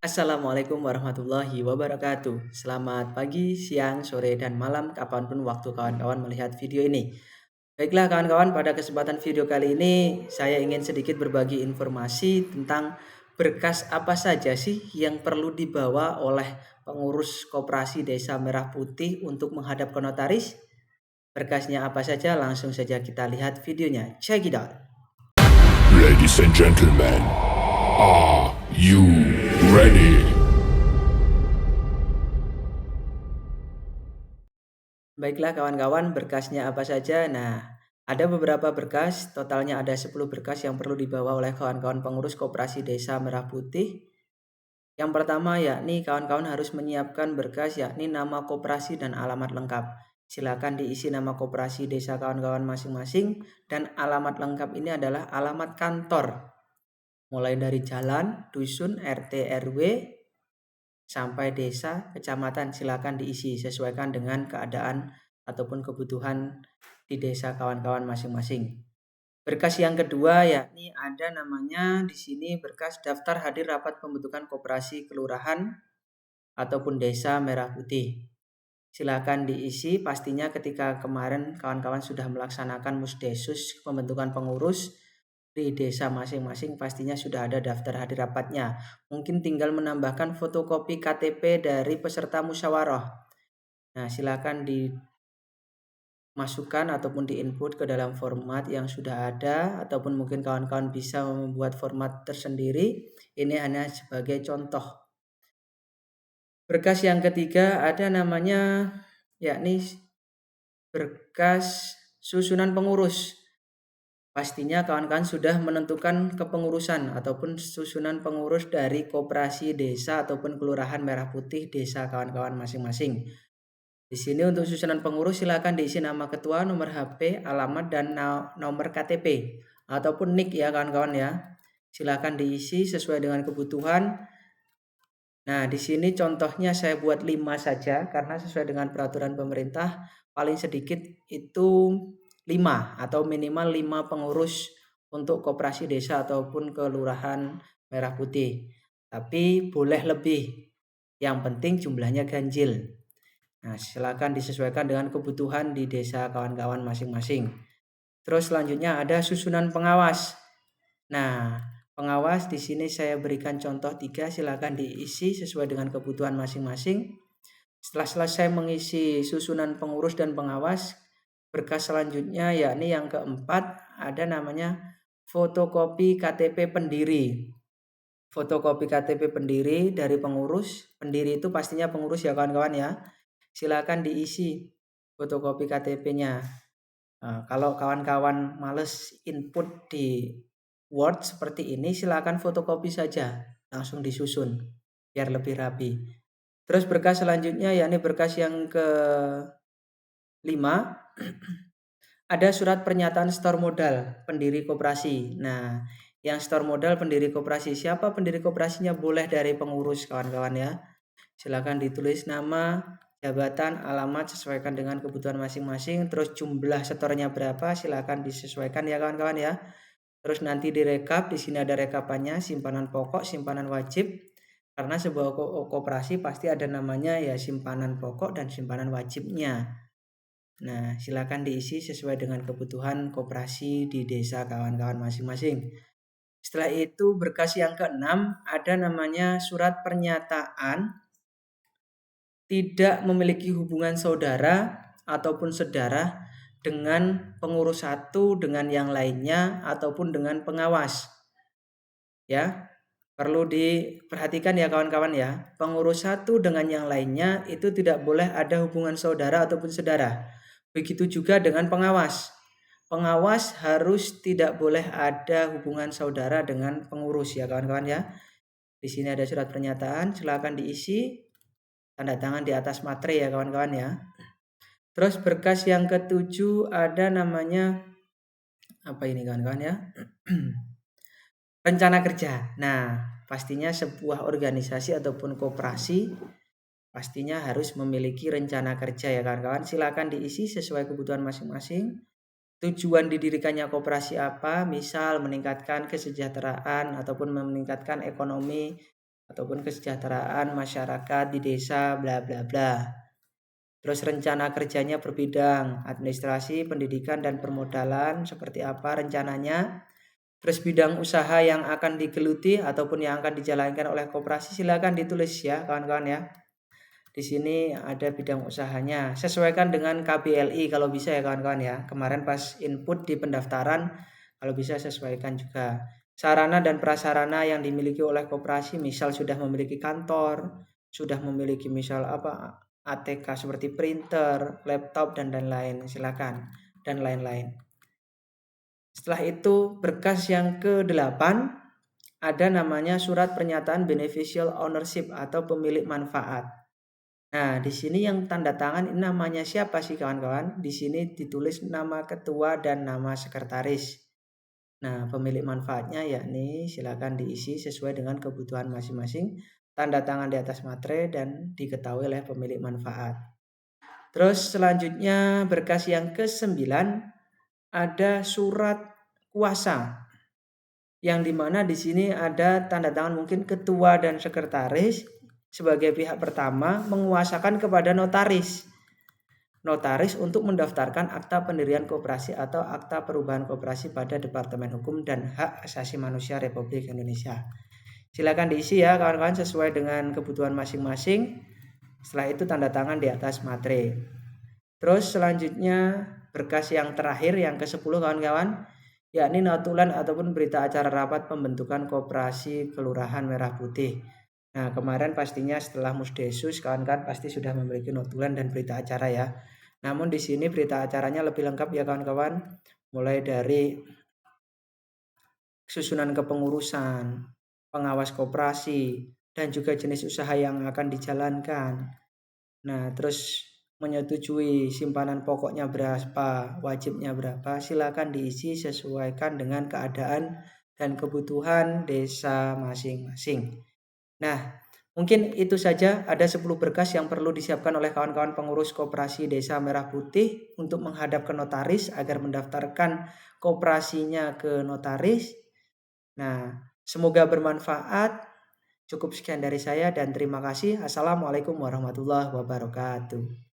Assalamualaikum warahmatullahi wabarakatuh. Selamat pagi, siang, sore, dan malam kapanpun waktu kawan-kawan melihat video ini. Baiklah kawan-kawan, pada kesempatan video kali ini saya ingin sedikit berbagi informasi tentang berkas apa saja sih yang perlu dibawa oleh pengurus koperasi Desa Merah Putih untuk menghadap ke notaris. Berkasnya apa saja, langsung saja kita lihat videonya. Check it out. Ladies and gentlemen, are you ready? Baiklah kawan-kawan, berkasnya apa saja? Nah, ada beberapa berkas, totalnya ada 10 berkas yang perlu dibawa oleh kawan-kawan pengurus Koperasi Desa Merah Putih. Yang pertama yakni kawan-kawan harus menyiapkan berkas yakni nama koperasi dan alamat lengkap. Silakan diisi nama koperasi desa kawan-kawan masing-masing dan alamat lengkap ini adalah alamat kantor. Mulai dari jalan, dusun, RT, RW, sampai desa, kecamatan, silakan diisi sesuaikan dengan keadaan ataupun kebutuhan di desa kawan-kawan masing-masing. Berkas yang kedua yakni ada namanya di sini berkas daftar hadir rapat pembentukan koperasi kelurahan ataupun desa Merah Putih. Silakan diisi, pastinya ketika kemarin kawan-kawan sudah melaksanakan musdesus pembentukan pengurus di desa masing-masing, pastinya sudah ada daftar hadir rapatnya. Mungkin tinggal menambahkan fotokopi KTP dari peserta musyawarah. Nah, silakan dimasukkan ataupun diinput ke dalam format yang sudah ada, ataupun mungkin kawan-kawan bisa membuat format tersendiri. Ini hanya sebagai contoh. Berkas yang ketiga ada namanya yakni berkas susunan pengurus. Pastinya kawan-kawan sudah menentukan kepengurusan ataupun susunan pengurus dari koperasi desa ataupun kelurahan Merah Putih desa kawan-kawan masing-masing. Di sini untuk susunan pengurus silakan diisi nama ketua, nomor HP, alamat, dan nomor KTP ataupun NIK ya kawan-kawan ya. Silakan diisi sesuai dengan kebutuhan. Nah, di sini contohnya saya buat 5 saja karena sesuai dengan peraturan pemerintah paling sedikit itu 5 atau minimal 5 pengurus untuk koperasi desa ataupun kelurahan Merah Putih. Tapi boleh lebih. Yang penting jumlahnya ganjil. Nah, silakan disesuaikan dengan kebutuhan di desa kawan-kawan masing-masing. Terus selanjutnya ada susunan pengawas. Nah, pengawas di sini saya berikan contoh 3, silakan diisi sesuai dengan kebutuhan masing-masing. Setelah selesai mengisi susunan pengurus dan pengawas, berkas selanjutnya yakni yang keempat ada namanya fotokopi KTP pendiri. Fotokopi KTP pendiri dari pengurus. Pendiri itu pastinya pengurus ya kawan-kawan ya. Silakan diisi fotokopi KTP-nya. Nah, kalau kawan-kawan males input di Word seperti ini, silakan fotokopi saja, langsung disusun biar lebih rapi. Terus berkas selanjutnya yakni berkas yang ke-5 ada surat pernyataan setor modal pendiri koperasi. Nah, yang setor modal pendiri koperasi, siapa pendiri koperasinya boleh dari pengurus kawan-kawan ya. Silakan ditulis nama, jabatan, alamat sesuaikan dengan kebutuhan masing-masing. Terus jumlah setornya berapa silakan disesuaikan ya kawan-kawan ya. Terus nanti direkap, di sini ada rekapannya, simpanan pokok, simpanan wajib. Karena sebuah koperasi pasti ada namanya ya simpanan pokok dan simpanan wajibnya. Nah, silakan diisi sesuai dengan kebutuhan koperasi di desa kawan-kawan masing-masing. Setelah itu berkas yang ke-6 ada namanya surat pernyataan tidak memiliki hubungan saudara ataupun sedarah dengan pengurus satu dengan yang lainnya ataupun dengan pengawas. Ya, perlu diperhatikan ya kawan-kawan ya. Pengurus satu dengan yang lainnya itu tidak boleh ada hubungan saudara ataupun sedara. Begitu juga dengan pengawas. Pengawas harus tidak boleh ada hubungan saudara dengan pengurus ya kawan-kawan ya. Di sini ada surat pernyataan, silakan diisi, tanda tangan di atas materai ya kawan-kawan ya. Terus berkas yang ke-7 ada namanya apa ini kawan-kawan ya? Rencana kerja. Nah, pastinya sebuah organisasi ataupun koperasi pastinya harus memiliki rencana kerja ya kawan-kawan. Silakan diisi sesuai kebutuhan masing-masing. Tujuan didirikannya koperasi apa? Misal meningkatkan kesejahteraan ataupun meningkatkan ekonomi ataupun kesejahteraan masyarakat di desa bla bla bla. Terus rencana kerjanya per bidang, administrasi, pendidikan dan permodalan seperti apa rencananya. Terus bidang usaha yang akan digeluti ataupun yang akan dijalankan oleh koperasi silakan ditulis ya kawan-kawan ya. Di sini ada bidang usahanya. Sesuaikan dengan KBLI kalau bisa ya kawan-kawan ya. Kemarin pas input di pendaftaran kalau bisa sesuaikan juga. Sarana dan prasarana yang dimiliki oleh koperasi misal sudah memiliki kantor, sudah memiliki misal ATK seperti printer, laptop dan lain-lain. Silakan dan lain-lain. Setelah itu berkas yang ke-8 ada namanya surat pernyataan beneficial ownership atau pemilik manfaat. Nah, di sini yang tanda tangan namanya siapa sih kawan-kawan? Di sini ditulis nama ketua dan nama sekretaris. Nah, pemilik manfaatnya yakni silakan diisi sesuai dengan kebutuhan masing-masing. Tanda tangan di atas materai dan diketahui oleh pemilik manfaat. Terus selanjutnya berkas yang ke-9 ada surat kuasa. Yang dimana di sini ada tanda tangan mungkin ketua dan sekretaris sebagai pihak pertama menguasakan kepada notaris untuk mendaftarkan akta pendirian koperasi atau akta perubahan koperasi pada Departemen Hukum dan Hak Asasi Manusia Republik Indonesia. Silakan diisi ya kawan-kawan sesuai dengan kebutuhan masing-masing. Setelah itu tanda tangan di atas materai. Terus selanjutnya berkas yang terakhir yang ke-10 kawan-kawan, yakni notulen ataupun berita acara rapat pembentukan koperasi Kelurahan Merah Putih. Nah, kemarin pastinya setelah Musdesus kawan-kawan pasti sudah memiliki notulen dan berita acara ya. Namun di sini berita acaranya lebih lengkap ya kawan-kawan. Mulai dari susunan kepengurusan, pengawas koperasi, dan juga jenis usaha yang akan dijalankan. Nah, terus menyetujui simpanan pokoknya berapa, wajibnya berapa, silakan diisi sesuaikan dengan keadaan dan kebutuhan desa masing-masing. Nah, mungkin itu saja ada 10 berkas yang perlu disiapkan oleh kawan-kawan pengurus koperasi Desa Merah Putih untuk menghadap ke notaris agar mendaftarkan koperasinya ke notaris. Nah, semoga bermanfaat. Cukup sekian dari saya dan terima kasih. Assalamualaikum warahmatullahi wabarakatuh.